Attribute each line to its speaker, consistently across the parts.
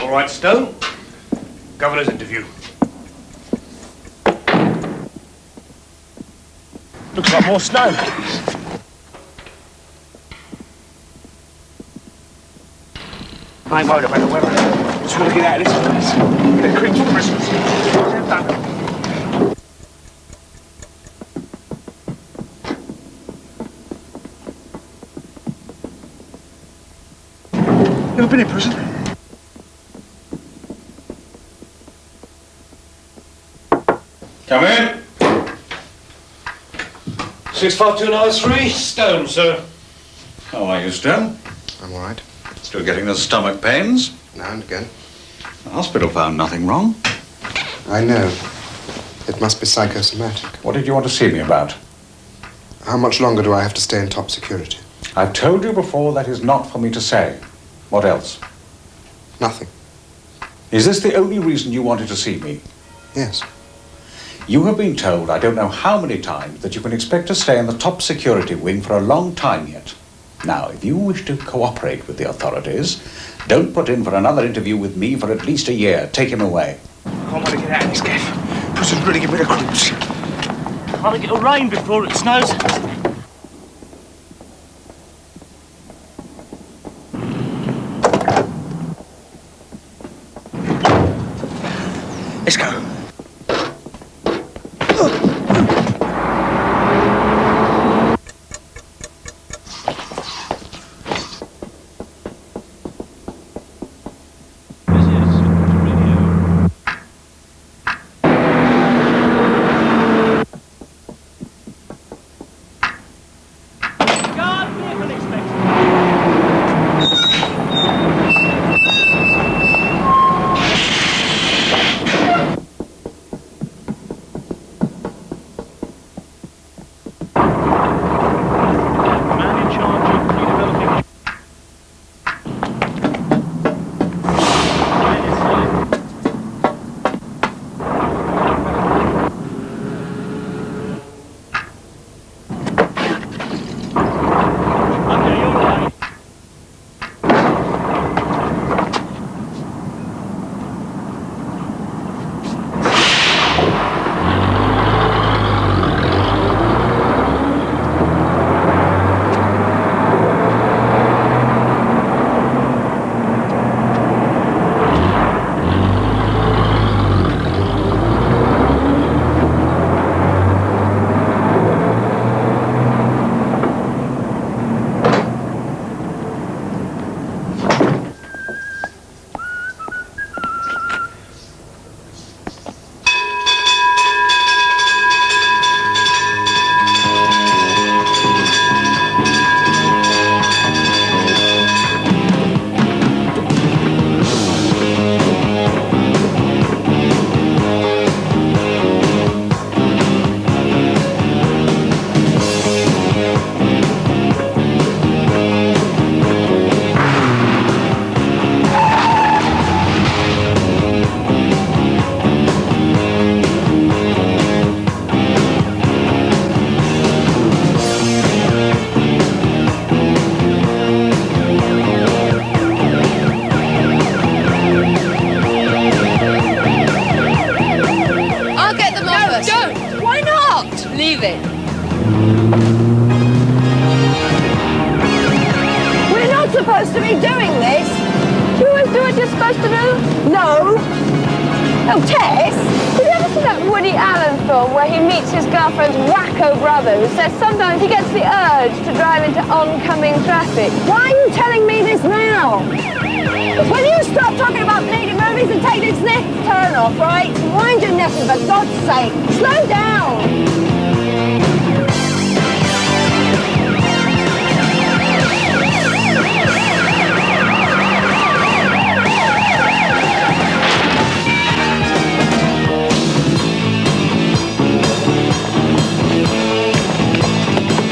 Speaker 1: All right, Stone. Governor's interview.
Speaker 2: Looks like more snow. I ain't worried about the weather. Just want to get out of this place. Get a cream for Christmas. Never been in prison?
Speaker 1: Come in. 65293, Stone, sir.
Speaker 3: How are you, Stone?
Speaker 4: I'm all right.
Speaker 3: Still getting the stomach pains?
Speaker 4: Now and again.
Speaker 3: The hospital found nothing wrong.
Speaker 4: I know. It must be psychosomatic.
Speaker 3: What did you want to see me about?
Speaker 4: How much longer do I have to stay in top security?
Speaker 3: I've told you before that is not for me to say. What else?
Speaker 4: Nothing.
Speaker 3: Is this the only reason you wanted to see me?
Speaker 4: Yes.
Speaker 3: You have been told, I don't know how many times, that you can expect to stay in the top security wing for a long time yet. Now, if you wish to cooperate with the authorities, don't put in for another interview with me for at least a year. Take him away.
Speaker 2: I can't want to get out of this, Gav. Prison's really give me the creeps.
Speaker 5: I think it'll rain before it snows.
Speaker 2: Let's go.
Speaker 6: supposed to be doing this? Do you always do what you're supposed to do? No. Oh, Tess, did you ever see that Woody Allen film where he meets his girlfriend's wacko brother who says sometimes he gets the urge to drive into oncoming traffic? Why are you telling me this now? Will you stop talking about bleeding movies and take this next turn off, right? Mind your nephew, for God's sake. Slow down.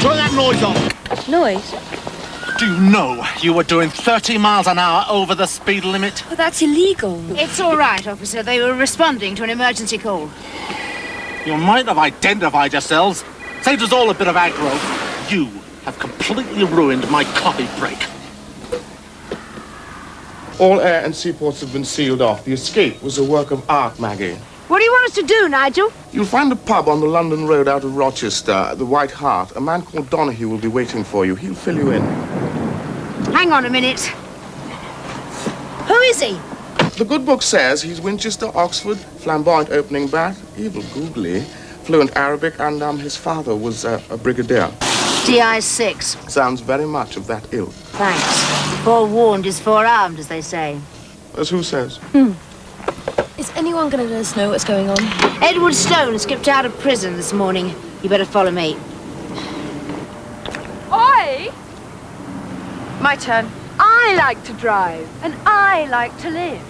Speaker 2: Turn that noise off.
Speaker 7: Noise?
Speaker 2: Do you know you were doing 30 miles an hour over the speed limit?
Speaker 7: Well, that's illegal.
Speaker 8: It's all right, officer. They were responding to an emergency call.
Speaker 2: You might have identified yourselves. Saved us all a bit of aggro. You have completely ruined my coffee break.
Speaker 7: All air and seaports have been sealed off. The escape was a work of art, Maggie.
Speaker 8: What do you want us to do, Nigel?
Speaker 7: You'll find a pub on the London Road out of Rochester, the White Hart. A man called Donahue will be waiting for you. He'll fill you in.
Speaker 8: Hang on a minute. Who is he?
Speaker 7: The good book says he's Winchester, Oxford, flamboyant opening bat, evil googly, fluent Arabic, and his father was a brigadier.
Speaker 8: DI-6.
Speaker 7: Sounds very much of that ilk.
Speaker 8: Thanks. Forewarned is forearmed, as they say.
Speaker 7: As who says?
Speaker 9: Is anyone going to let us know what's going on?
Speaker 8: Edward Stone skipped out of prison this morning. You better follow me.
Speaker 6: Oi! My turn. I like to drive, and I like to live.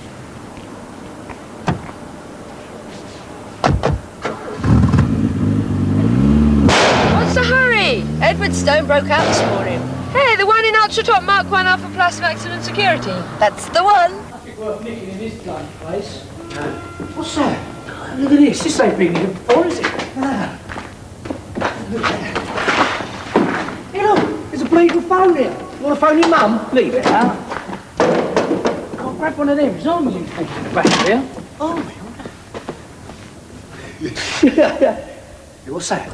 Speaker 6: What's the hurry? Edward Stone broke out this morning. Hey, the one in ultra-top Mark 1 Alpha Plus of Accident Security. That's the one.
Speaker 2: Nothing worth nicking in this bloody place. What's that? Look at this. This ain't been here before, is it? Look there. Hey, look. There's a bleeding phone here. You want to phone your mum? Leave it, huh? Can't grab one of them. His arms in the back of here. Oh, Hey, what's that?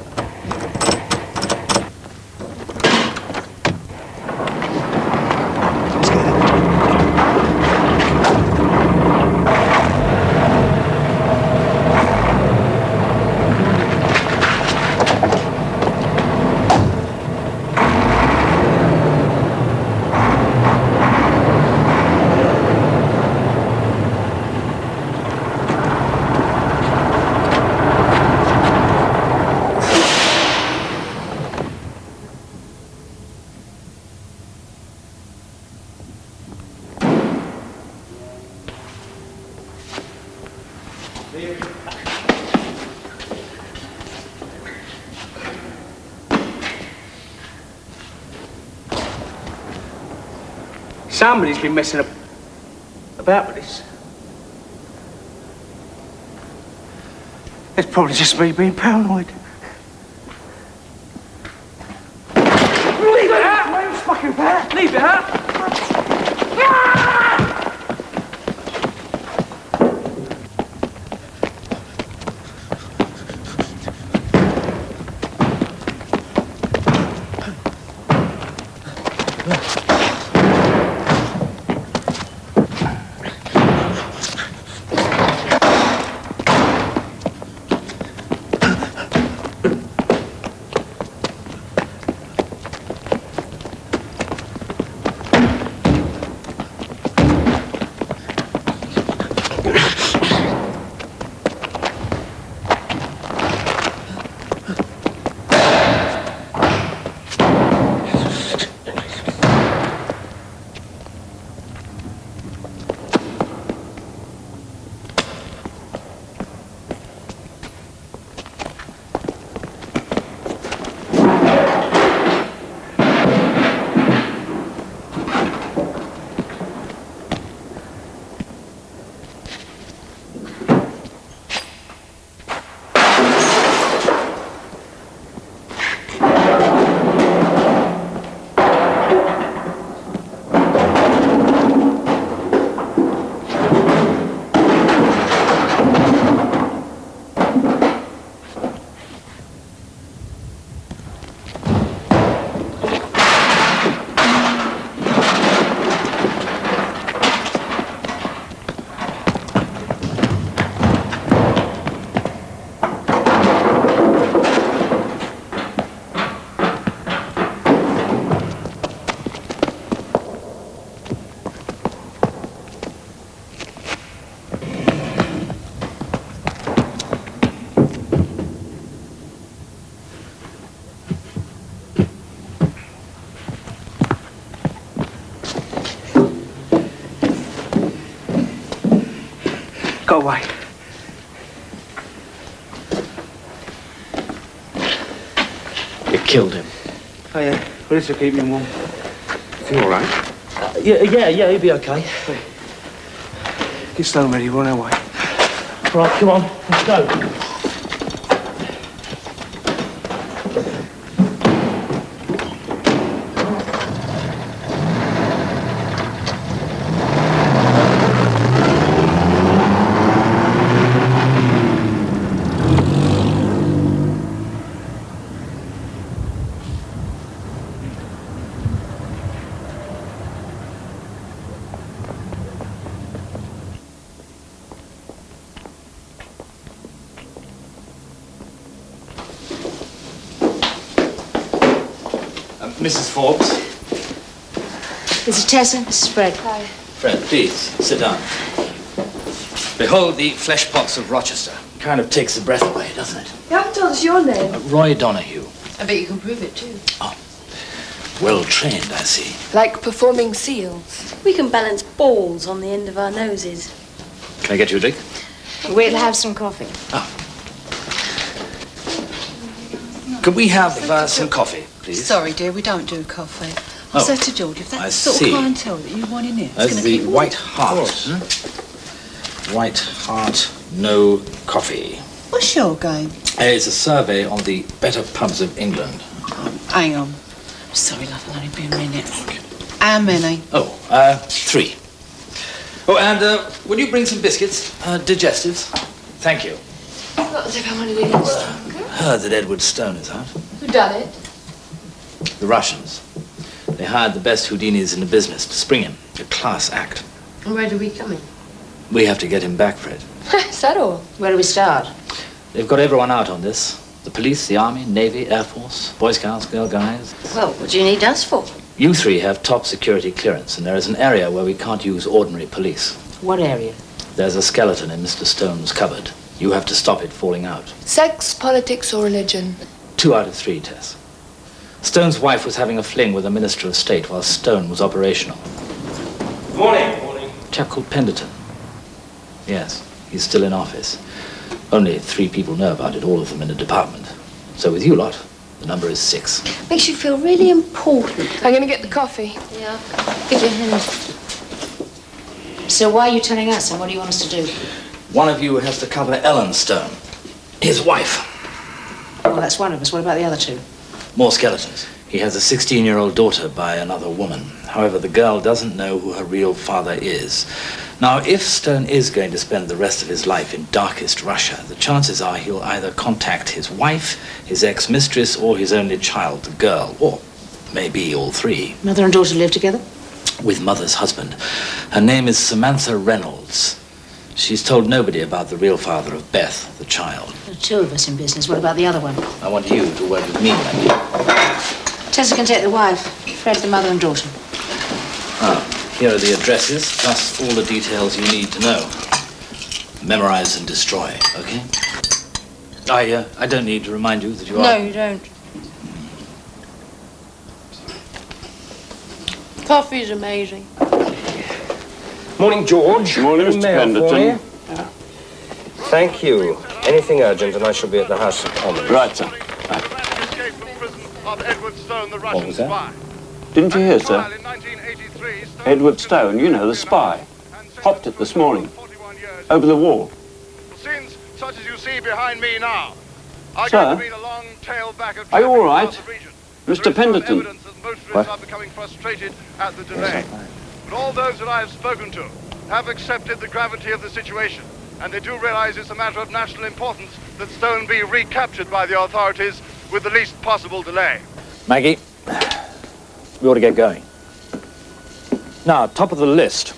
Speaker 2: Somebody's been messing about with this. It's probably just me being paranoid. Leave it out! Why are you fucking about? Leave it out! Go away.
Speaker 5: You killed him.
Speaker 2: Oh, yeah. Well, this will keep him warm.
Speaker 7: Is he all right?
Speaker 5: Yeah, he'll be okay.
Speaker 2: Get Stone ready. We're on our way.
Speaker 5: Right, come on. Let's go.
Speaker 10: Mrs. Forbes.
Speaker 8: This is Tessa, Mrs. Fred.
Speaker 6: Hi.
Speaker 10: Fred, please, sit down. Behold the flesh pots of Rochester. Kind of takes the breath away, doesn't it?
Speaker 6: You haven't told us your name.
Speaker 10: Roy Donahue.
Speaker 6: I bet you can prove it, too.
Speaker 10: Oh, well trained, I see.
Speaker 6: Like performing seals.
Speaker 9: We can balance balls on the end of our noses.
Speaker 10: Can I get you a drink?
Speaker 8: We'll have some coffee.
Speaker 10: Could we have some coffee, please?
Speaker 11: Sorry, dear, we don't do coffee.
Speaker 10: Oh,
Speaker 11: I said to George, if
Speaker 10: I
Speaker 11: that's the sort of
Speaker 10: see.
Speaker 11: clientele that you want in here, it's
Speaker 10: That's
Speaker 11: going to
Speaker 10: the
Speaker 11: keep...
Speaker 10: White Hart. Hmm? White Hart, no coffee.
Speaker 11: What's your game?
Speaker 10: It's a survey on the better pubs of England.
Speaker 11: Hang on. Sorry, love, I'll only be a minute. How many?
Speaker 10: 3. Oh, and would you bring some biscuits? Digestives? Thank you.
Speaker 6: Not as if I wanted anything stronger.
Speaker 10: Heard that Edward Stone is out.
Speaker 6: Who done it?
Speaker 10: The Russians. They hired the best Houdinis in the business to spring him. A class act.
Speaker 6: And where do we come in?
Speaker 10: We have to get him back, Fred.
Speaker 6: Is that all?
Speaker 8: Where do we start?
Speaker 10: They've got everyone out on this. The police, the army, navy, air force, boy scouts, girl guides.
Speaker 8: Well, what do you need us for?
Speaker 10: You 3 have top security clearance, and there is an area where we can't use ordinary police.
Speaker 8: What area?
Speaker 10: There's a skeleton in Mr. Stone's cupboard. You have to stop it falling out.
Speaker 6: Sex, politics, or religion?
Speaker 10: 2 out of 3, Tess. Stone's wife was having a fling with a minister of state while Stone was operational.
Speaker 1: Morning.
Speaker 10: A chap called Penderton. Yes, he's still in office. Only 3 people know about it, all of them in the department. So with you lot, the number is 6.
Speaker 8: Makes you feel really important.
Speaker 6: I'm going to get the coffee.
Speaker 8: Yeah. Give your hand. So why are you telling us, and what do you want us to do?
Speaker 10: One of you has to cover Ellen Stone, his wife.
Speaker 8: Well, that's one of us. What about the other 2?
Speaker 10: More skeletons. He has a 16-year-old daughter by another woman. However, the girl doesn't know who her real father is. Now, if Stone is going to spend the rest of his life in darkest Russia, the chances are he'll either contact his wife, his ex-mistress, or his only child, the girl, or maybe all 3.
Speaker 8: Mother and daughter live together?
Speaker 10: With mother's husband. Her name is Samantha Reynolds. She's told nobody about the real father of Beth, the child.
Speaker 8: There are 2 of us in business. What about the other one?
Speaker 10: I want you to work with me, Maggie.
Speaker 8: Tessa can take the wife. Fred, the mother and daughter.
Speaker 10: Here are the addresses, plus all the details you need to know. Memorize and destroy, okay? I don't need to remind you that you are...
Speaker 6: No, you don't. Coffee's amazing.
Speaker 12: Morning, George.
Speaker 13: Morning, Mr. Penderton.
Speaker 12: Thank you. Anything urgent, and I shall be at the House of Commons.
Speaker 13: Right, sir.
Speaker 12: What was that?
Speaker 13: Didn't you hear, sir? Edward Stone, you know, the spy. Popped it this morning. Over the wall.
Speaker 14: Scenes such as you see behind me now are
Speaker 13: Sir?
Speaker 14: going to be the long tail back of
Speaker 13: Are you all right?
Speaker 14: There
Speaker 13: Mr.
Speaker 14: is
Speaker 13: Penderton.
Speaker 14: evidence that motorists are becoming frustrated at the delay. But all those that I have spoken to have accepted the gravity of the situation, and they do realize it's a matter of national importance that Stone be recaptured by the authorities with the least possible delay.
Speaker 10: Maggie, we ought to get going. Now, top of the list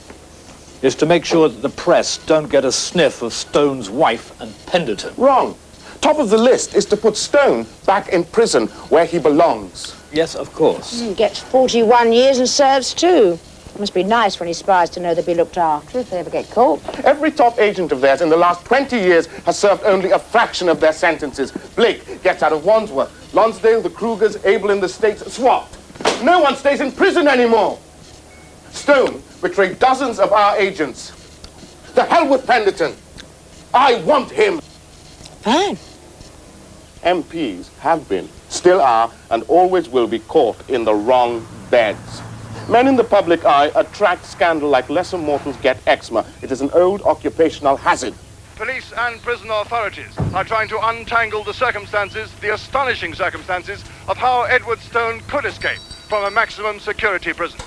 Speaker 10: is to make sure that the press don't get a sniff of Stone's wife and Penderton.
Speaker 7: Wrong. Top of the list is to put Stone back in prison where he belongs.
Speaker 10: Yes, of course.
Speaker 8: He gets 41 years and serves 2. It must be nice when he spies to know they'll be looked after if they ever get caught.
Speaker 7: Every top agent of theirs in the last 20 years has served only a fraction of their sentences. Blake gets out of Wandsworth. Lonsdale, the Krugers, Abel in the States, swapped. No one stays in prison anymore. Stone betrayed dozens of our agents. The hell with Penderton. I want him.
Speaker 8: Fine.
Speaker 7: MPs have been, still are, and always will be caught in the wrong beds. Men in the public eye attract scandal like lesser mortals get eczema. It is an old occupational hazard.
Speaker 14: Police and prison authorities are trying to untangle the circumstances, the astonishing circumstances, of how Edward Stone could escape from a maximum security prison.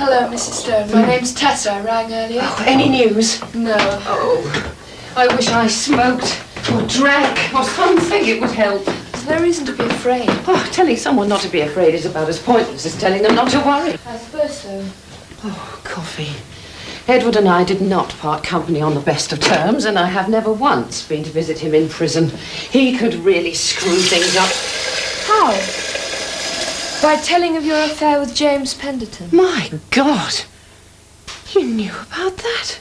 Speaker 6: Hello, Mrs. Stone. My name's Tessa. I rang earlier.
Speaker 8: Oh, any news?
Speaker 6: No. Oh, I wish I smoked or drank or something. It would help. There's no reason to be afraid.
Speaker 2: Oh, telling someone not to be afraid is about as pointless as telling them not to worry.
Speaker 6: I suppose so.
Speaker 2: Oh, coffee.
Speaker 11: Edward and I did not part company on the best of terms, and I have never once been to visit him in prison. He could really screw things up.
Speaker 9: How? By telling of your affair with James Penderton?
Speaker 11: My God! You knew about that?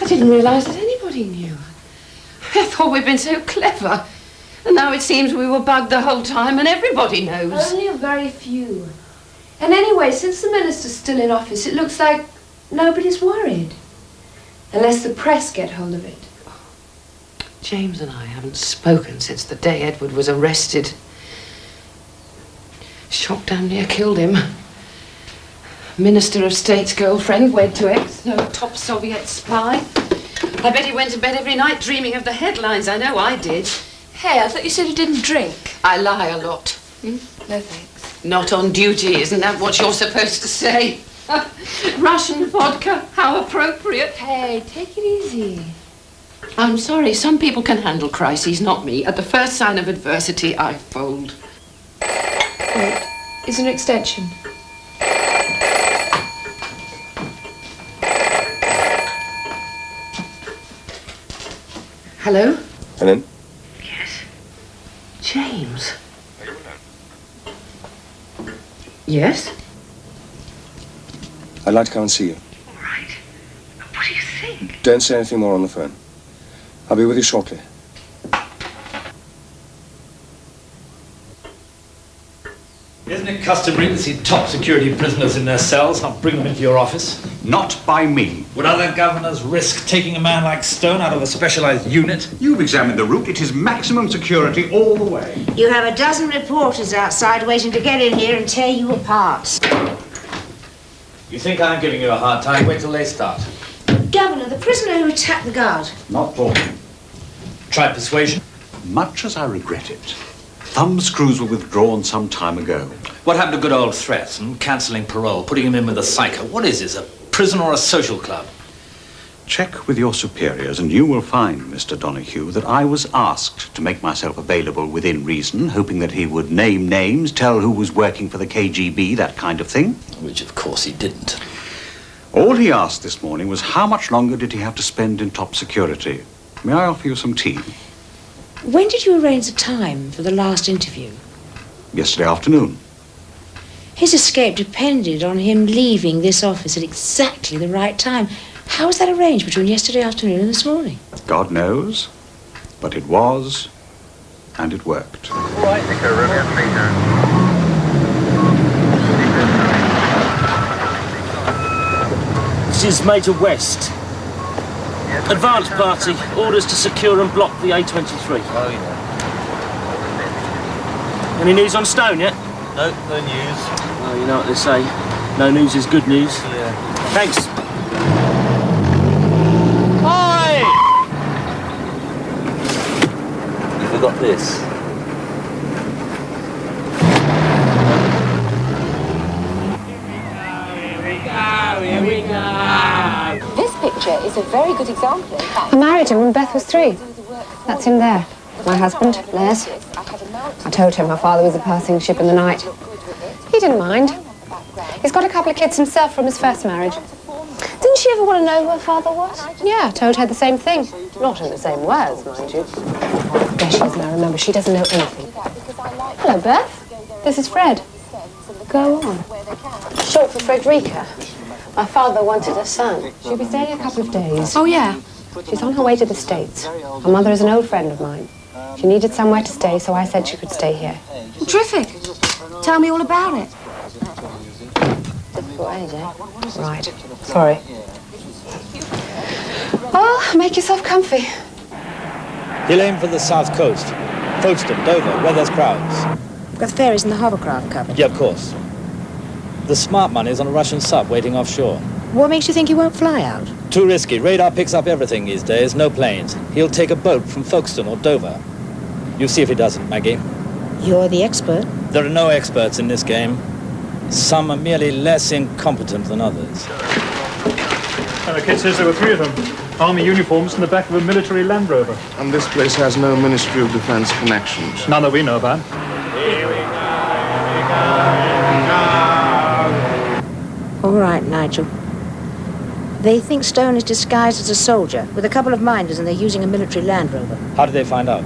Speaker 11: I didn't realise that anybody knew. I thought we'd been so clever. And now it seems we were bugged the whole time and everybody knows.
Speaker 9: Only a very few. And anyway, since the minister's still in office, it looks like nobody's worried. Unless the press get hold of it.
Speaker 11: James and I haven't spoken since the day Edward was arrested. Shock damn near killed him. Minister of State's girlfriend wed to ex-top Soviet spy. I bet he went to bed every night dreaming of the headlines. I know I did.
Speaker 9: Hey, I thought you said you didn't drink.
Speaker 11: I lie a lot.
Speaker 9: No thanks.
Speaker 11: Not on duty, isn't that what you're supposed to say? Russian vodka, how appropriate.
Speaker 9: Hey, take it easy.
Speaker 11: I'm sorry, some people can handle crises, not me. At the first sign of adversity, I fold.
Speaker 9: Wait, is an extension?
Speaker 11: Hello?
Speaker 12: Helen?
Speaker 11: Yes. James? Yes?
Speaker 12: I'd like to come and see you.
Speaker 11: All right. What do you think?
Speaker 12: Don't say anything more on the phone. I'll be with you shortly.
Speaker 10: Isn't it customary to see top security prisoners in their cells, not bring them into your office?
Speaker 3: Not by me.
Speaker 10: Would other governors risk taking a man like Stone out of a specialized unit?
Speaker 3: You've examined the route. It is maximum security all the way.
Speaker 8: You have a dozen reporters outside waiting to get in here and tear you apart.
Speaker 10: You think I'm giving you a hard time? Wait till they start.
Speaker 8: Governor, the prisoner who attacked the guard.
Speaker 3: Not talking.
Speaker 10: Try persuasion.
Speaker 3: Much as I regret it, thumb screws were withdrawn some time ago.
Speaker 10: What happened to good old threats and cancelling parole, putting him in with a psycho? What is this, a prison or a social club?
Speaker 3: Check with your superiors and you will find, Mr. Donahue, that I was asked to make myself available within reason, hoping that he would name names, tell who was working for the KGB, that kind of thing.
Speaker 10: Which, of course, he didn't.
Speaker 3: All he asked this morning was how much longer did he have to spend in top security. May I offer you some tea?
Speaker 8: When did you arrange the time for the last interview?
Speaker 3: Yesterday afternoon.
Speaker 8: His escape depended on him leaving this office at exactly the right time. How was that arranged between yesterday afternoon and this morning?
Speaker 3: God knows. But it was, and it worked.
Speaker 5: This is Major West. Advance party. Orders to secure and block the A23.
Speaker 15: Oh, yeah.
Speaker 5: Any news on Stone yet?
Speaker 15: No, no news.
Speaker 5: Well, you know what they say. No news is good news.
Speaker 15: Yeah.
Speaker 5: Thanks. Oi!
Speaker 15: You forgot this.
Speaker 6: Here we go. This picture is a very good example. I married him when Beth was 3. That's him there. My husband, Les. I told him my father was a passing ship in the night. He didn't mind. He's got a couple of kids himself from his first marriage. Didn't she ever want to know who her father was? Yeah, I told her the same thing. Not in the same words, mind you. There she is now, remember, she doesn't know anything. Hello, Beth. This is Fred. Go on. Short for Frederica. My father wanted a son. She'll be staying a couple of days. Oh, yeah? She's on her way to the States. Her mother is an old friend of mine. She needed somewhere to stay, so I said she could stay here.
Speaker 9: Terrific. Tell me all about it.
Speaker 6: Difficult age, eh? Right. Sorry. Oh, make yourself comfy.
Speaker 10: He'll aim for the south coast. Folkestone, Dover, where there's crowds.
Speaker 8: We've got the ferries and the hovercraft covered.
Speaker 10: Yeah, of course. The smart money is on a Russian sub waiting offshore.
Speaker 8: What makes you think he won't fly out?
Speaker 10: Too risky. Radar picks up everything these days, no planes. He'll take a boat from Folkestone or Dover. You see if he doesn't, Maggie.
Speaker 8: You're the expert.
Speaker 10: There are no experts in this game. Some are merely less incompetent than others.
Speaker 16: And the kid says there were 3 of them. Army uniforms in the back of a military Land Rover.
Speaker 7: And this place has no Ministry of Defence connections.
Speaker 16: None that we know about.
Speaker 8: All right, Nigel. They think Stone is disguised as a soldier with a couple of minders and they're using a military Land Rover.
Speaker 10: How did they find out?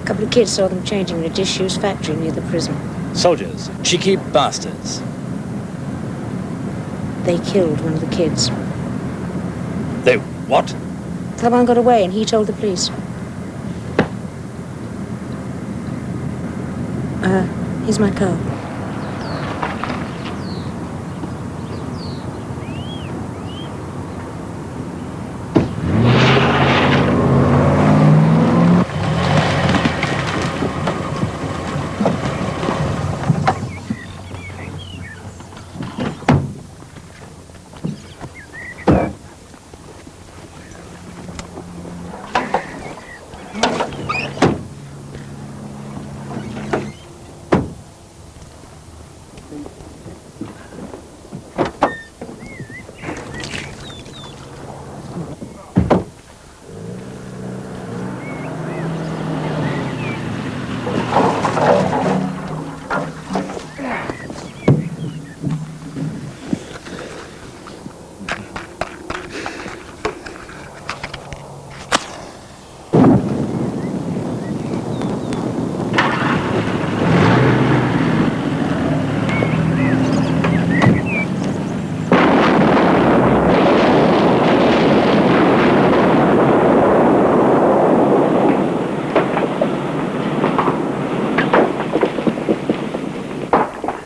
Speaker 8: A couple of kids saw them changing in a disused factory near the prison.
Speaker 10: Soldiers. Cheeky bastards.
Speaker 8: They killed one of the kids.
Speaker 10: They what?
Speaker 8: The other one got away and he told the police. Here's my car.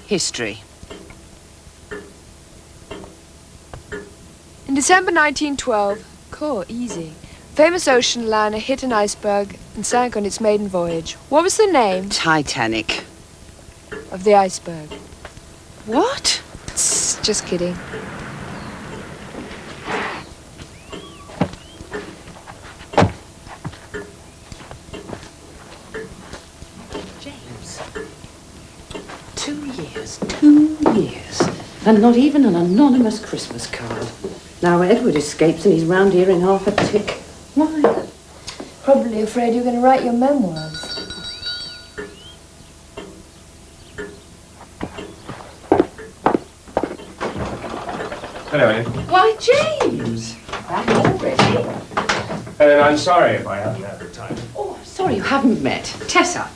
Speaker 17: History.
Speaker 9: In December 1912, cool, easy, famous ocean liner hit an iceberg and sank on its maiden voyage. What was the name?
Speaker 17: Titanic.
Speaker 9: Of the iceberg.
Speaker 17: What?
Speaker 9: Just kidding.
Speaker 17: James. 2 years. And not even an anonymous Christmas card. Now Edward escapes and he's round here in half a tick. Why?
Speaker 9: Probably afraid you're going to write your memoirs.
Speaker 12: Hello, Ellen.
Speaker 17: Why, James! Back already?
Speaker 12: Ellen, I'm sorry if I haven't had the time.
Speaker 17: Oh, I'm sorry you haven't met. Tessa,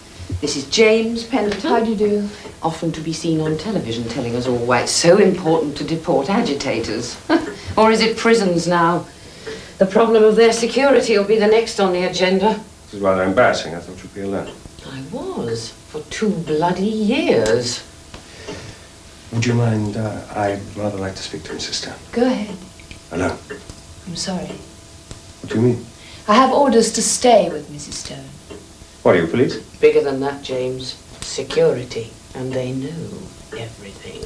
Speaker 17: this is James Pendleton.
Speaker 9: How do you do?
Speaker 17: Often to be seen on television telling us all why it's so important to deport agitators. Or is it prisons now? The problem of their security will be the next on the agenda.
Speaker 12: This is rather embarrassing. I thought you'd be alone.
Speaker 17: I was, for 2 bloody years.
Speaker 12: Would you mind? I'd rather like to speak to Mrs. Stone.
Speaker 9: Go ahead.
Speaker 12: Hello.
Speaker 9: I'm sorry.
Speaker 12: What do you mean?
Speaker 9: I have orders to stay with Mrs. Stone.
Speaker 12: What are you, police?
Speaker 17: Bigger than that, James. Security. And they know everything.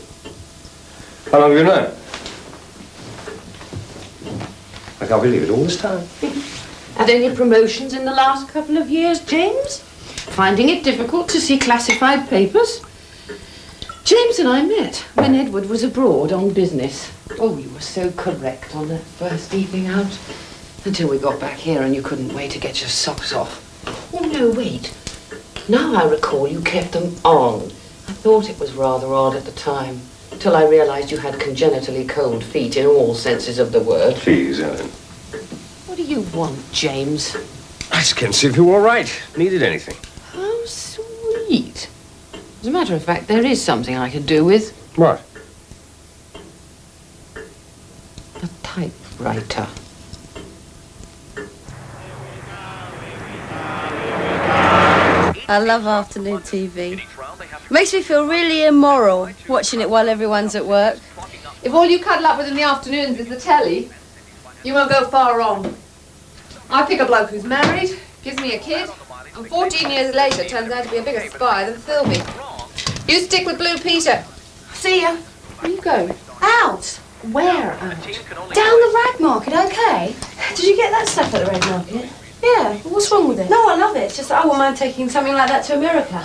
Speaker 12: How long have you known? I can't believe it, all this time.
Speaker 17: Had any promotions in the last couple of years, James? Finding it difficult to see classified papers? James and I met when Edward was abroad on business. Oh, you were so correct on that first evening out. Until we got back here and you couldn't wait to get your socks off. Oh, no, wait. Now I recall you kept them on. I thought it was rather odd at the time, till I realized you had congenitally cold feet in all senses of the word.
Speaker 12: Please, Ellen.
Speaker 17: What do you want, James?
Speaker 12: I just can't see if you were all right. Needed anything.
Speaker 17: How sweet. As a matter of fact, there is something I could do with.
Speaker 12: What?
Speaker 17: A typewriter.
Speaker 18: I love afternoon TV. Makes me feel really immoral watching it while everyone's at work.
Speaker 11: If all you cuddle up with in the afternoons is the telly, you won't go far wrong. I pick a bloke who's married, gives me a kid, and 14 years later turns out to be a bigger spy than Philby. You stick with Blue Peter. See ya.
Speaker 18: Where are you going? Out. Where out? Down the rag market, okay? Did you get that stuff at the rag market? Yeah, what's wrong with it? No, I love it. It's just that I wouldn't mind taking something like that to America.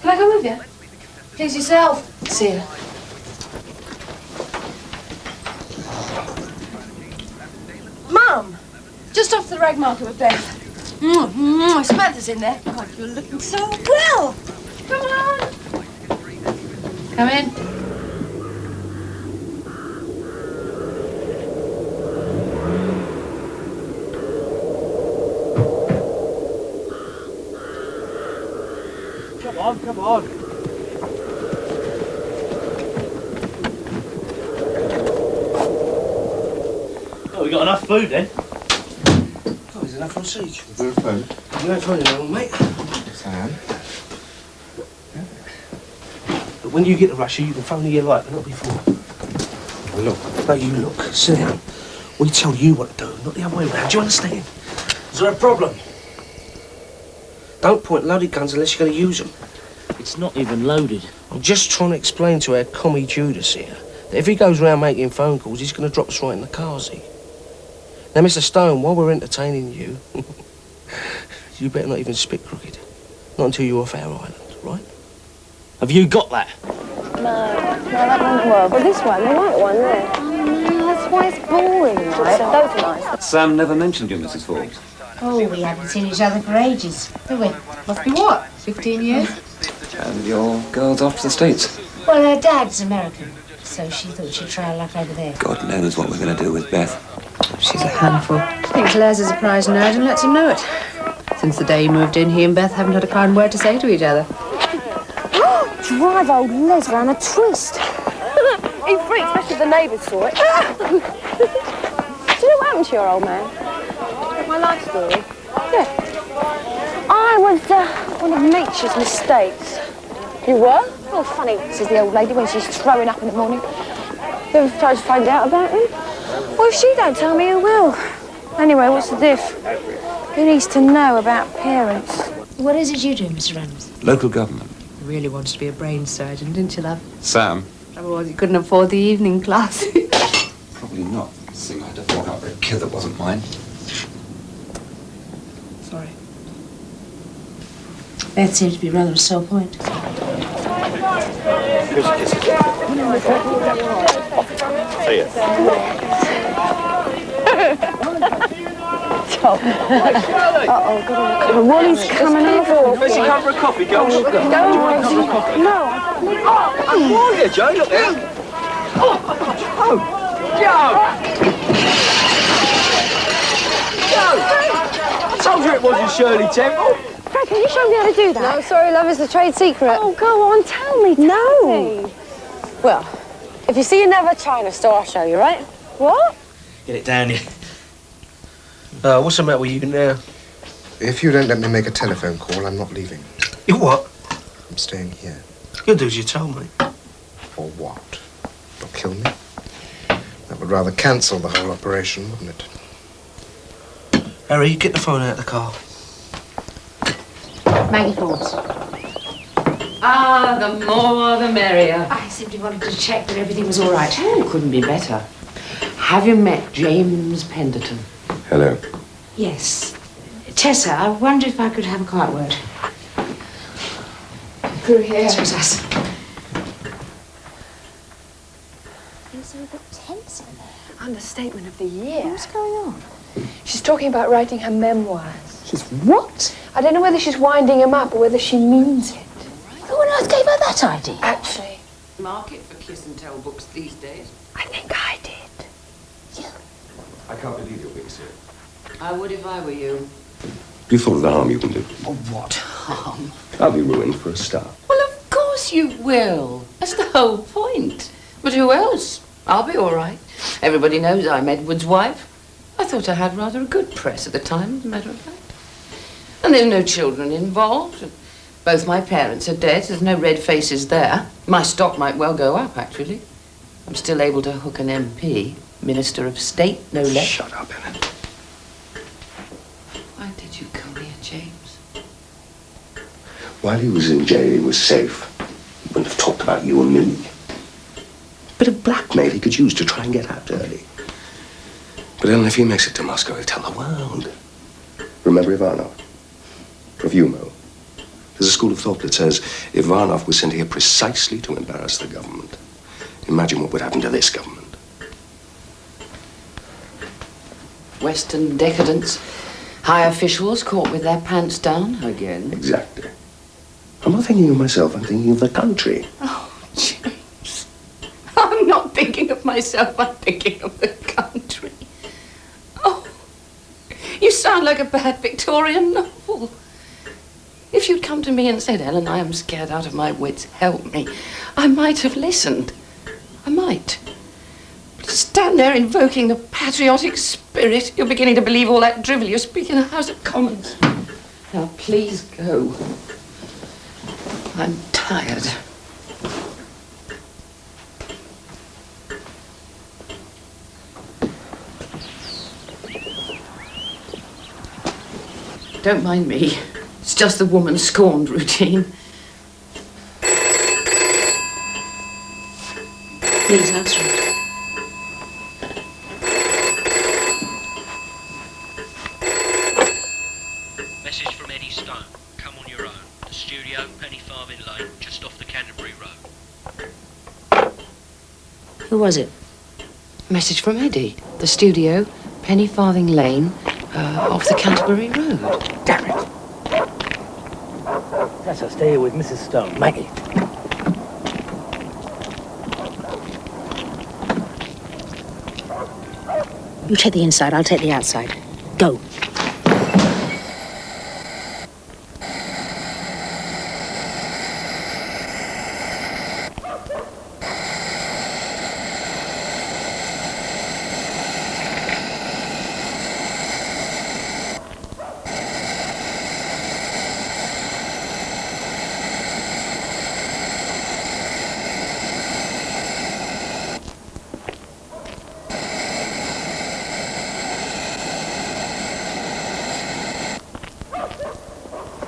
Speaker 18: Can I come with you? Please yourself. See ya. Mum, just off the rag market with Beth. Samantha's in there. God, you're looking so well. Come on.
Speaker 17: Come in.
Speaker 2: on, come on.
Speaker 5: Oh, we got enough food then?
Speaker 7: Oh, there's enough on siege.
Speaker 4: Is there a phone?
Speaker 7: You ain't finding no one, mate.
Speaker 4: Yes, I am.
Speaker 7: But when you get to Russia, you can phone the light, but not before.
Speaker 4: Well, look.
Speaker 7: No, you look. Sit down. We tell you what to do, not the other way around. Do you understand?
Speaker 5: Is there a problem?
Speaker 7: Don't point loaded guns unless you're going to use them.
Speaker 5: It's not even loaded.
Speaker 7: I'm just trying to explain to our commie Judas here that if he goes round making phone calls, he's going to drop us right in the carsy. Now, Mr. Stone, while we're entertaining you, you better not even spit crooked. Not until you're off our island, right?
Speaker 5: Have you got that?
Speaker 6: No, that won't work. But this one, the white one there. Oh, no, that's why it's boring, right? Those are nice.
Speaker 19: Sam never mentioned you, Mrs. Forbes.
Speaker 8: Oh, we haven't seen each other for ages, have we?
Speaker 17: Must be what, 15 years?
Speaker 19: And your girl's off to the States.
Speaker 8: Well, her dad's American, so she thought she'd try her luck over there.
Speaker 19: God knows what we're going to do with Beth.
Speaker 17: She's a handful. She thinks Les is a prize nerd and lets him know it. Since the day he moved in, he and Beth haven't had a kind word to say to each other.
Speaker 6: Drive old Les round a twist. He freaked, especially if the neighbours saw it. Do you know what happened to your old man? My life story? Yeah. I was one of nature's mistakes. You were? Oh, funny, says the old lady when she's throwing up in the morning. You ever tried to find out about him? Well, if she don't tell me, who will? Anyway, what's the diff? Who needs to know about parents?
Speaker 8: What is it you do, Mr. Reynolds?
Speaker 19: Local government.
Speaker 17: He really wanted to be a brain surgeon, didn't you, love?
Speaker 19: Sam?
Speaker 17: Trouble was he couldn't afford the evening class.
Speaker 19: Probably not. Seemed I'd have thought out a kid that wasn't mine.
Speaker 17: Sorry.
Speaker 8: Beth seemed to be rather a sore point.
Speaker 19: See ya.
Speaker 6: Uh-oh, God. Wally's coming over.
Speaker 2: Where's she come for a coffee, girl?
Speaker 6: Go,
Speaker 2: Do you want to come for a coffee?
Speaker 6: No.
Speaker 2: I'm on here, Joe, look there. Joe! I told you it wasn't Shirley Temple.
Speaker 6: Fred, can you show me how to do that? No, sorry, love, it's a trade secret. Oh, go on, tell me. No. Well, if you see another China store, I'll show you, right? What?
Speaker 5: Get it down here.
Speaker 7: What's the matter with you now?
Speaker 4: If you don't let me make a telephone call, I'm not leaving.
Speaker 7: You what?
Speaker 4: I'm staying here.
Speaker 7: You'll do as you told me.
Speaker 4: For what? Not kill me? That would rather cancel the whole operation, wouldn't it?
Speaker 7: Harry, get the phone out of the car.
Speaker 8: Maggie Forbes.
Speaker 17: Ah, the more the merrier.
Speaker 8: I simply wanted to check that everything was all right.
Speaker 17: Oh, couldn't be better. Have you met James Penderton?
Speaker 19: Hello.
Speaker 8: Yes. Tessa, I wonder if I could have a quiet word.
Speaker 9: Through here.
Speaker 8: This was us.
Speaker 6: Things are a bit tense in there.
Speaker 9: Understatement of the year.
Speaker 6: What's going on?
Speaker 9: She's talking about writing her memoirs.
Speaker 6: She's what?
Speaker 9: I don't know whether she's winding him up or whether she means it.
Speaker 6: Who on earth gave her that idea?
Speaker 9: Actually.
Speaker 17: Market for kiss and tell books these days.
Speaker 9: I think I did.
Speaker 19: I can't believe you're being serious.
Speaker 17: I would if I were you.
Speaker 19: You thought of the harm you can do.
Speaker 17: Oh, what harm?
Speaker 19: I'll be ruined for a start.
Speaker 17: Well, of course you will. That's the whole point. But who else? I'll be all right. Everybody knows I'm Edward's wife. I thought I had rather a good press at the time, as a matter of fact. And there's no children involved. Both my parents are dead. There's no red faces there. My stock might well go up, actually. I'm still able to hook an MP. Minister of State, no less.
Speaker 19: Shut up, Ellen.
Speaker 17: Why did you come here, James?
Speaker 19: While he was in jail, he was safe. He wouldn't have talked about you and me. Bit of blackmail he could use to try and get out early. But Ellen, if he makes it to Moscow, he'll tell the world. Remember Ivanov? Profumo. There's a school of thought that says Ivanov was sent here precisely to embarrass the government. Imagine what would happen to this government.
Speaker 17: Western decadence. High officials caught with their pants down again.
Speaker 19: Exactly. I'm not thinking of myself, I'm thinking of the country.
Speaker 17: Oh, James. I'm not thinking of myself, I'm thinking of the country. Oh, you sound like a bad Victorian novel. If you'd come to me and said, Ellen, I am scared out of my wits, help me, I might have listened. I might. But to stand there invoking the patriotic spirit, you're beginning to believe all that drivel you speak in the House of Commons. Now, please go. I'm tired. Don't mind me. It's just the woman scorned routine.
Speaker 8: Please answer it.
Speaker 20: Message from Eddie Stone. Come on your own. The studio, Penny Farthing Lane, just off the Canterbury Road.
Speaker 8: Who was it?
Speaker 17: Message from Eddie. The studio, Penny Farthing Lane, off the Canterbury Road.
Speaker 5: Damn it. Tessa, stay here with Mrs. Stone. Maggie.
Speaker 8: You take the inside, I'll take the outside. Go.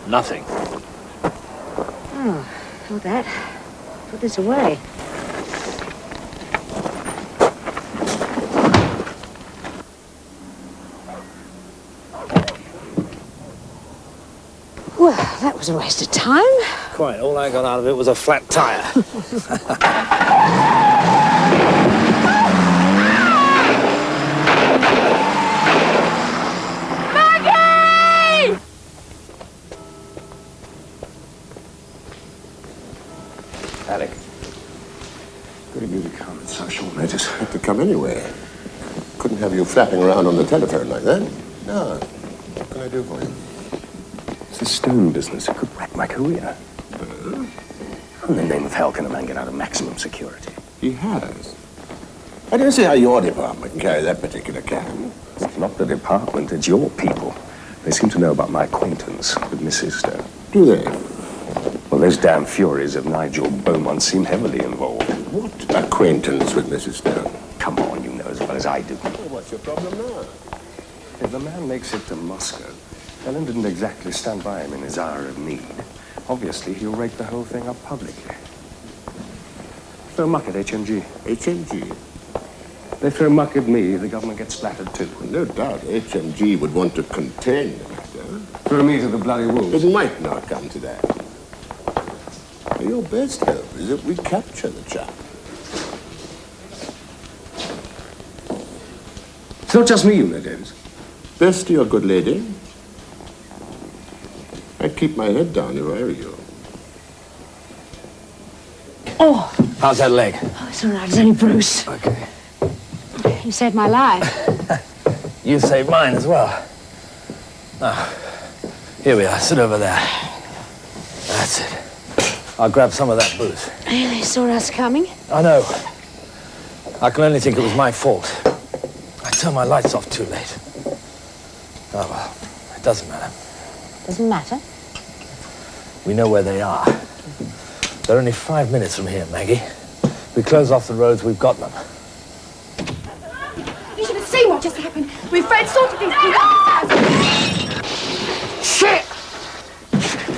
Speaker 5: Nothing.
Speaker 8: Oh, not that. Put this away. Well, that was a waste of time.
Speaker 10: Quite. All I got out of it was a flat tire.
Speaker 19: Alec. Good of you to come at such short notice. Had to come anywhere. Couldn't have you flapping around on the telephone like that. No. What can I do for you?
Speaker 21: It's the Stone business. It could wreck my career. In the name of hell can a man get out of maximum security?
Speaker 19: He has. I don't see how your department can carry that particular can.
Speaker 21: It's not the department, it's your people. They seem to know about my acquaintance with Mrs. Stone.
Speaker 19: Do they?
Speaker 21: Well, those damn furies of Nigel Beaumont seem heavily involved.
Speaker 19: What acquaintance with Mrs. Stone?
Speaker 21: Come on, you know as well as I do.
Speaker 19: Well, what's your problem now?
Speaker 21: If the man makes it to Moscow, Ellen didn't exactly stand by him in his hour of need. Obviously, he'll rake the whole thing up publicly. Throw muck at HMG.
Speaker 19: HMG?
Speaker 21: They throw muck at me, the government gets splattered too.
Speaker 19: Well, no doubt HMG would want to contain the matter.
Speaker 21: Throw me to the bloody wolves.
Speaker 19: It might not come to that. Your best hope is that we capture the chap.
Speaker 21: It's not just me, you know, Davis.
Speaker 19: Best to your good lady. I'd keep my head down if I were you.
Speaker 8: Oh.
Speaker 10: How's that leg?
Speaker 8: Oh, it's all right. It's only Bruce.
Speaker 10: Okay.
Speaker 8: You saved my life.
Speaker 10: You saved mine as well. Now, here we are. Sit over there. That's it. I'll grab some of that booze.
Speaker 8: They saw us coming.
Speaker 10: I know. I can only think it was my fault. I turned my lights off too late. Oh, well, it doesn't matter.
Speaker 8: Doesn't matter.
Speaker 10: We know where they are. They're only 5 minutes from here, Maggie. We close off the roads, we've got them.
Speaker 18: You should have seen what just happened. We've sorted these people.
Speaker 21: Shit!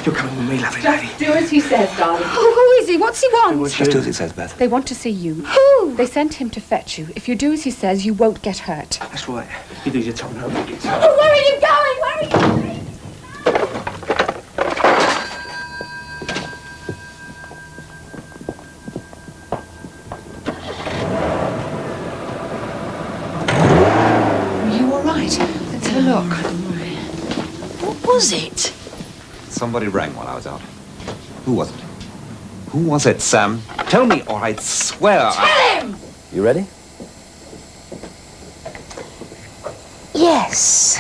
Speaker 21: You're coming with me, lovely lady.
Speaker 9: Do as he says, darling.
Speaker 18: Oh, who is he? What's he want?
Speaker 21: Just do as he says, Beth.
Speaker 9: They want to see you.
Speaker 18: Who?
Speaker 9: They sent him to fetch you. If you do as he says, you won't get hurt.
Speaker 21: That's right. You do your top now.
Speaker 18: Oh, where are you going? Where are you going?
Speaker 8: Are you all right?
Speaker 17: Let's have a look.
Speaker 8: What was it?
Speaker 22: Somebody rang while I was out. Who was it? Who was it, Sam? Tell me, or I swear
Speaker 8: Tell him!
Speaker 10: You ready?
Speaker 8: Yes.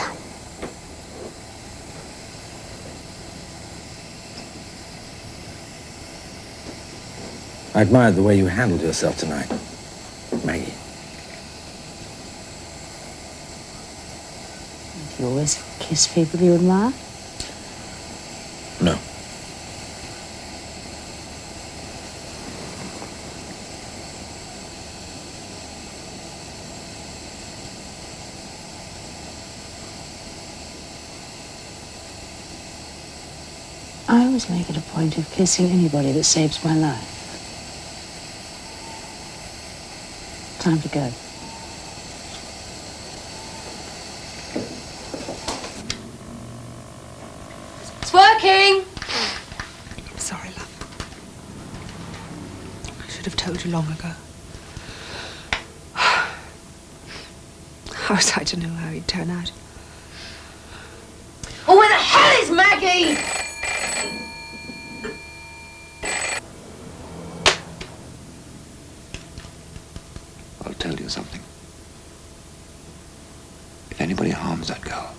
Speaker 12: I admired the way you handled yourself tonight, Maggie.
Speaker 8: Do you always kiss people you admire?
Speaker 12: No.
Speaker 8: I always make it a point of kissing anybody that saves my life. Time to go.
Speaker 18: It's working!
Speaker 11: Sorry, love. I should have told you long ago. How was I to know how he'd turn out?
Speaker 18: Oh, where the hell is Maggie?
Speaker 19: I'll tell you something. If anybody harms that girl,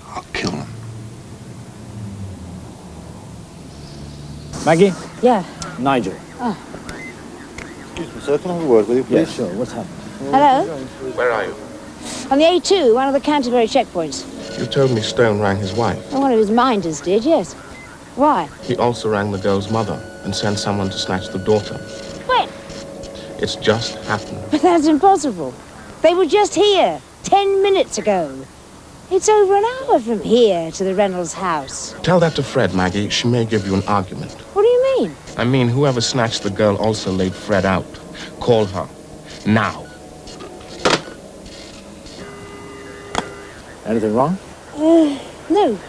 Speaker 19: I'll kill them.
Speaker 1: Maggie?
Speaker 8: Yeah.
Speaker 1: Nigel.
Speaker 8: Oh.
Speaker 1: Excuse me, sir. Can I have a word with you, please? Yeah, sure. What's happened?
Speaker 8: Hello?
Speaker 4: Where are you?
Speaker 8: On the A2, one of the Canterbury checkpoints.
Speaker 4: You told me Stone rang his wife.
Speaker 8: Oh, one of his minders did, yes. Why?
Speaker 4: He also rang the girl's mother and sent someone to snatch the daughter.
Speaker 8: When?
Speaker 4: It's just happened.
Speaker 8: But that's impossible. They were just here 10 minutes ago. It's over an hour from here to the Reynolds house.
Speaker 4: Tell that to Fred, Maggie. She may give you an argument.
Speaker 8: What do you mean?
Speaker 4: I mean, whoever snatched the girl also laid Fred out. Call her. Now.
Speaker 1: Anything wrong?
Speaker 8: No.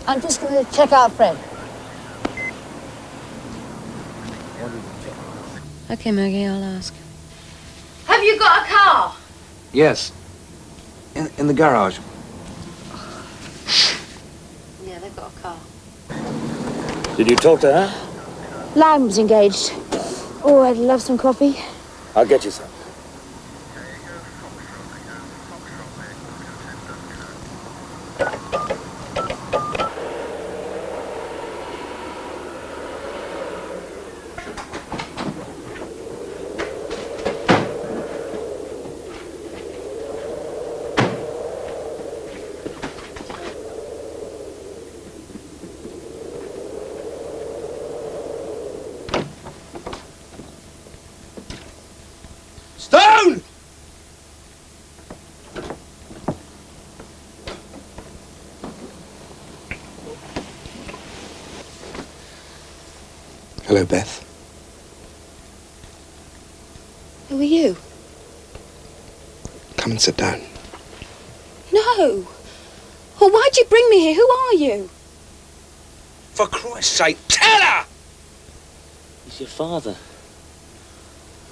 Speaker 8: I'm just going to check out Fred.
Speaker 18: Okay, Maggie, I'll ask.
Speaker 6: Have you got a car?
Speaker 22: Yes. In the garage.
Speaker 18: Yeah, they've got a car.
Speaker 1: Did you talk to her?
Speaker 8: Lime was engaged. Oh, I'd love some coffee.
Speaker 1: I'll get you some.
Speaker 2: Stone!
Speaker 4: Hello, Beth.
Speaker 11: Who are you?
Speaker 4: Come and sit down.
Speaker 11: No. Well, why'd you bring me here? Who are you?
Speaker 22: For Christ's sake, tell her!
Speaker 5: He's your father.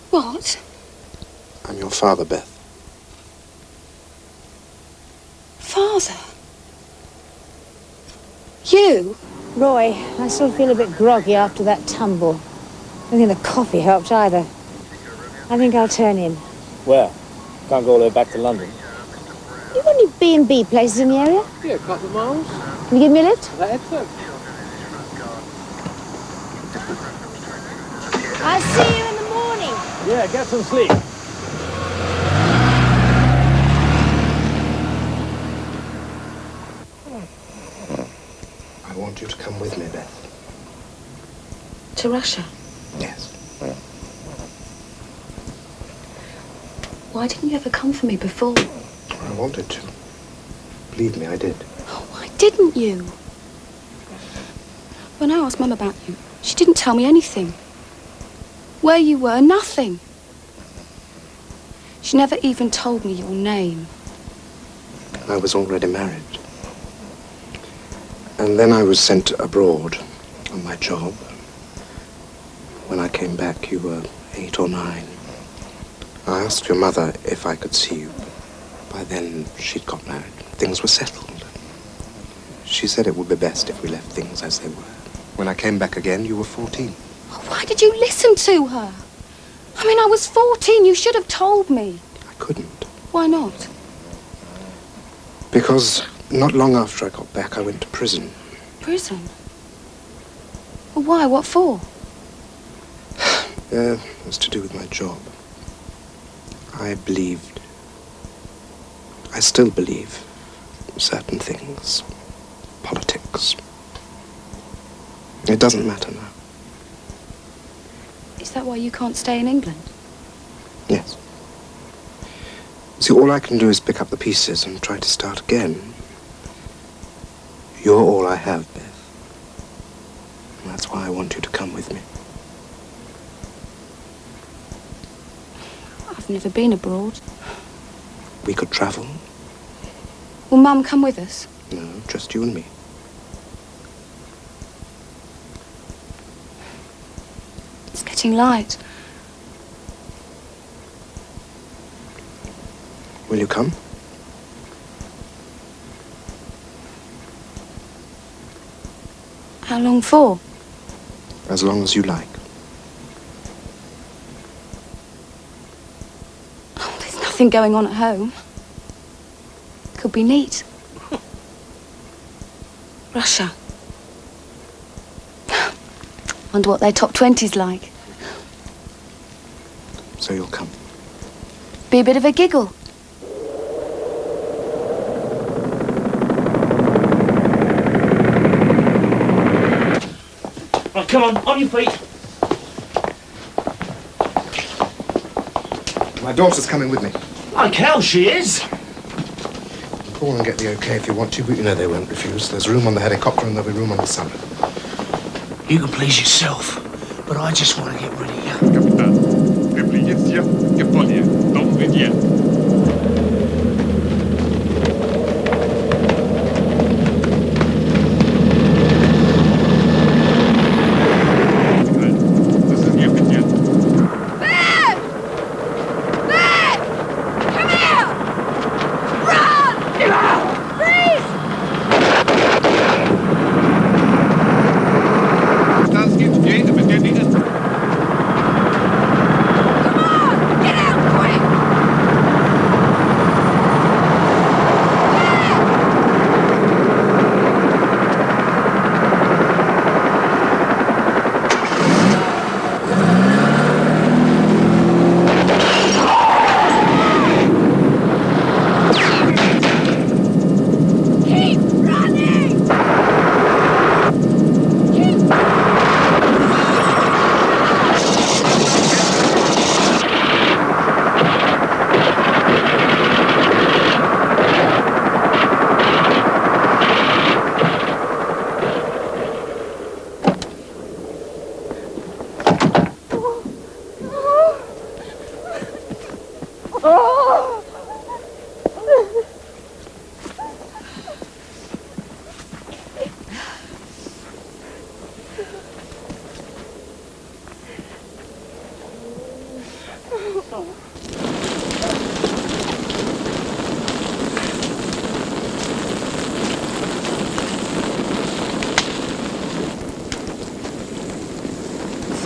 Speaker 11: What?
Speaker 4: I'm your father, Beth.
Speaker 11: Father? You?
Speaker 8: Roy, I still feel a bit groggy after that tumble. I don't think the coffee helped either. I think I'll turn in.
Speaker 1: Where? Can't go all the way back to London.
Speaker 8: You got any B&B places in the area?
Speaker 2: Yeah, a couple of miles.
Speaker 8: Can you give me a lift? I'll see you in the morning.
Speaker 1: Yeah, get some sleep.
Speaker 4: I want you to come with me, Beth.
Speaker 11: To Russia?
Speaker 4: Yes.
Speaker 11: Why didn't you ever come for me before?
Speaker 4: I wanted to. Believe me, I did.
Speaker 11: Oh, why didn't you? When I asked Mum about you, she didn't tell me anything. Where you were, nothing. She never even told me your name.
Speaker 4: I was already married. And then I was sent abroad on my job. When I came back, you were 8 or 9. I asked your mother if I could see you. By then, she'd got married. Things were settled. She said it would be best if we left things as they were. When I came back again, you were 14.
Speaker 11: Oh, why did you listen to her? I mean, I was 14. You should have told me.
Speaker 4: I couldn't.
Speaker 11: Why not?
Speaker 4: Because not long after I got back, I went to prison.
Speaker 11: Prison? Well, why? What for?
Speaker 4: It's to do with my job. I still believe certain things. Politics. It doesn't matter now.
Speaker 6: Is that why you can't stay in England?
Speaker 4: Yes. See, all I can do is pick up the pieces and try to start again. You're all I have, Beth. And that's why I want you to come with me.
Speaker 6: I've never been abroad.
Speaker 4: We could travel.
Speaker 6: Will Mum come with us?
Speaker 4: No, just you and me.
Speaker 6: It's getting light.
Speaker 4: Will you come?
Speaker 6: How long for?
Speaker 4: As long as you like.
Speaker 6: Oh, there's nothing going on at home. Could be neat. Russia. Wonder what their top 20's like.
Speaker 4: So you'll come?
Speaker 6: Be a bit of a giggle.
Speaker 5: Right, come on your feet.
Speaker 4: My daughter's coming with me.
Speaker 5: Like hell she is.
Speaker 4: Call and get the okay if you want to, but you know they won't refuse. There's room on the helicopter and there'll be room on the summer.
Speaker 2: You can please yourself, but I just want to get rid of you.
Speaker 16: Kapitan, wyplijecie Japonię, dom wywie.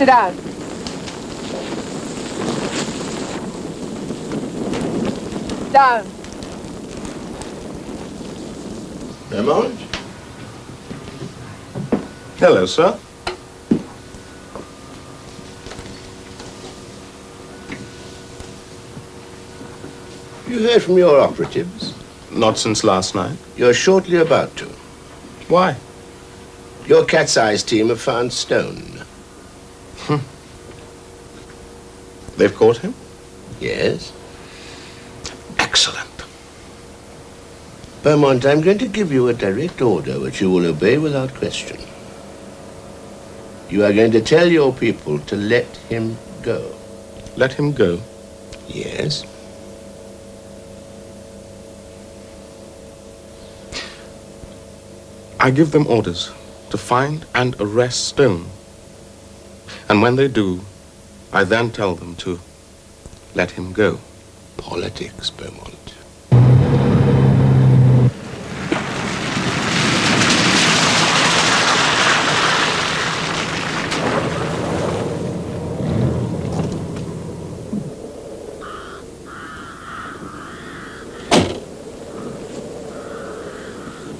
Speaker 6: Sit down. Down.
Speaker 13: Beaumont? Hello, sir. You heard from your operatives?
Speaker 21: Not since last night.
Speaker 13: You're shortly about to.
Speaker 21: Why?
Speaker 13: Your C.A.T.S team have found Stone.
Speaker 21: They've caught him?
Speaker 13: Yes.
Speaker 21: Excellent.
Speaker 13: Beaumont, I'm going to give you a direct order which you will obey without question. You are going to tell your people to let him go.
Speaker 21: Let him go?
Speaker 13: Yes.
Speaker 21: I give them orders to find and arrest Stone. And when they do, I then tell them to let him go.
Speaker 13: Politics, Beaumont.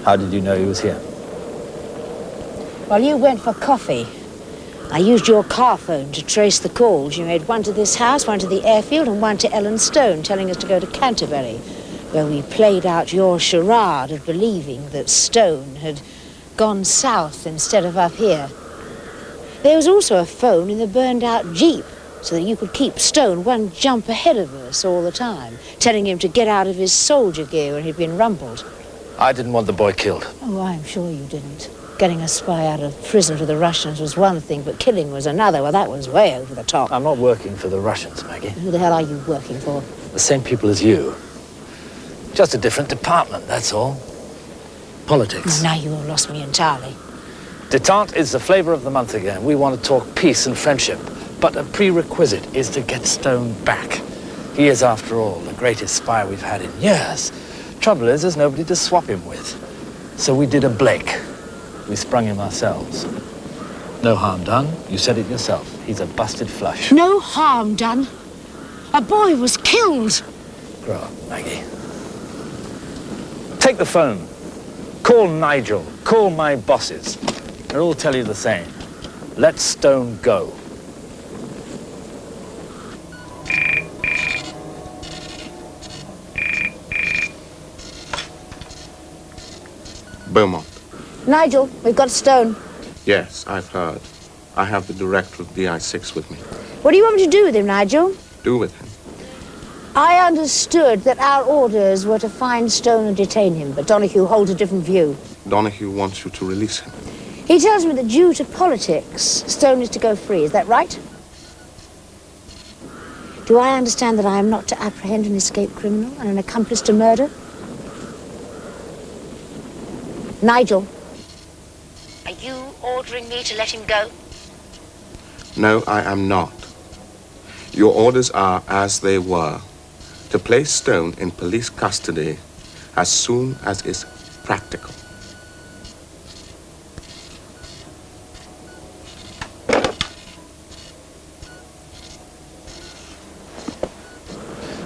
Speaker 15: How did you know he was here?
Speaker 8: Well, you went for coffee. I used your car phone to trace the calls. You made one to this house, one to the airfield, and one to Ellen Stone, telling us to go to Canterbury, where we played out your charade of believing that Stone had gone south instead of up here. There was also a phone in the burned-out Jeep, so that you could keep Stone one jump ahead of us all the time, telling him to get out of his soldier gear when he'd been rumpled.
Speaker 10: I didn't want the boy killed.
Speaker 8: Oh, I'm sure you didn't. Getting a spy out of prison for the Russians was one thing, but killing was another. Well, that was way over the top.
Speaker 10: I'm not working for the Russians, Maggie.
Speaker 8: Who the hell are you working for?
Speaker 10: The same people as you. Just a different department, that's all. Politics.
Speaker 8: Now you have lost me entirely.
Speaker 10: Détente is the flavor of the month again. We want to talk peace and friendship. But a prerequisite is to get Stone back. He is, after all, the greatest spy we've had in years. Trouble is, there's nobody to swap him with. So we did a Blake. We sprung him ourselves. No harm done. You said it yourself. He's a busted flush.
Speaker 8: No harm done. A boy was killed.
Speaker 10: Grow up, Maggie. Take the phone. Call Nigel. Call my bosses. They'll all tell you the same. Let Stone go.
Speaker 7: Beaumont.
Speaker 8: Nigel, we've got Stone.
Speaker 7: Yes, I've heard. I have the director of DI6 with me.
Speaker 8: What do you want me to do with him, Nigel?
Speaker 7: Do with him.
Speaker 8: I understood that our orders were to find Stone and detain him, but Donahue holds a different view.
Speaker 7: Donahue wants you to release him.
Speaker 8: He tells me that due to politics, Stone is to go free. Is that right? Do I understand that I am not to apprehend an escaped criminal and an accomplice to murder? Nigel, are you ordering me to let him go?
Speaker 7: No, I am not. Your orders are, as they were, to place Stone in police custody as soon as is practical.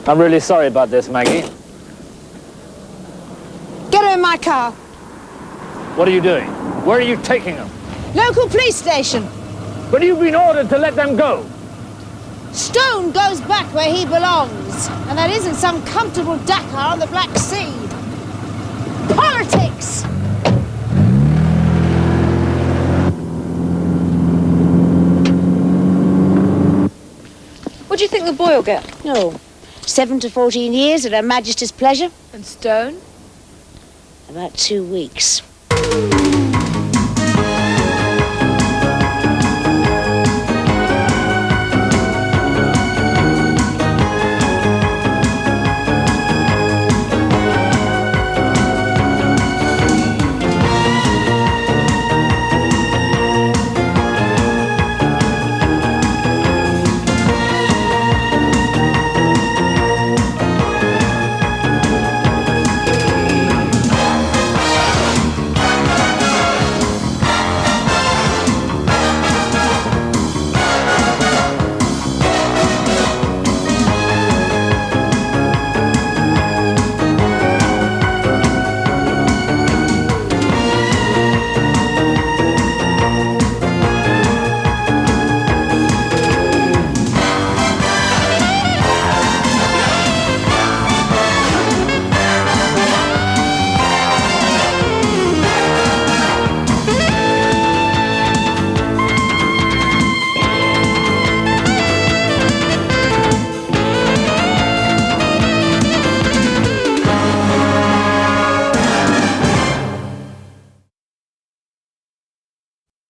Speaker 10: I'm really sorry about this, Maggie.
Speaker 8: Get her in my car.
Speaker 10: What are you doing? Where are you taking them?
Speaker 8: Local police station.
Speaker 10: But you've been ordered to let them go.
Speaker 8: Stone goes back where he belongs, and that isn't some comfortable Dakar on the Black Sea. Politics!
Speaker 6: What do you think the boy will get?
Speaker 8: Oh, 7 to 14 years at Her Majesty's pleasure.
Speaker 6: And Stone?
Speaker 8: About 2 weeks.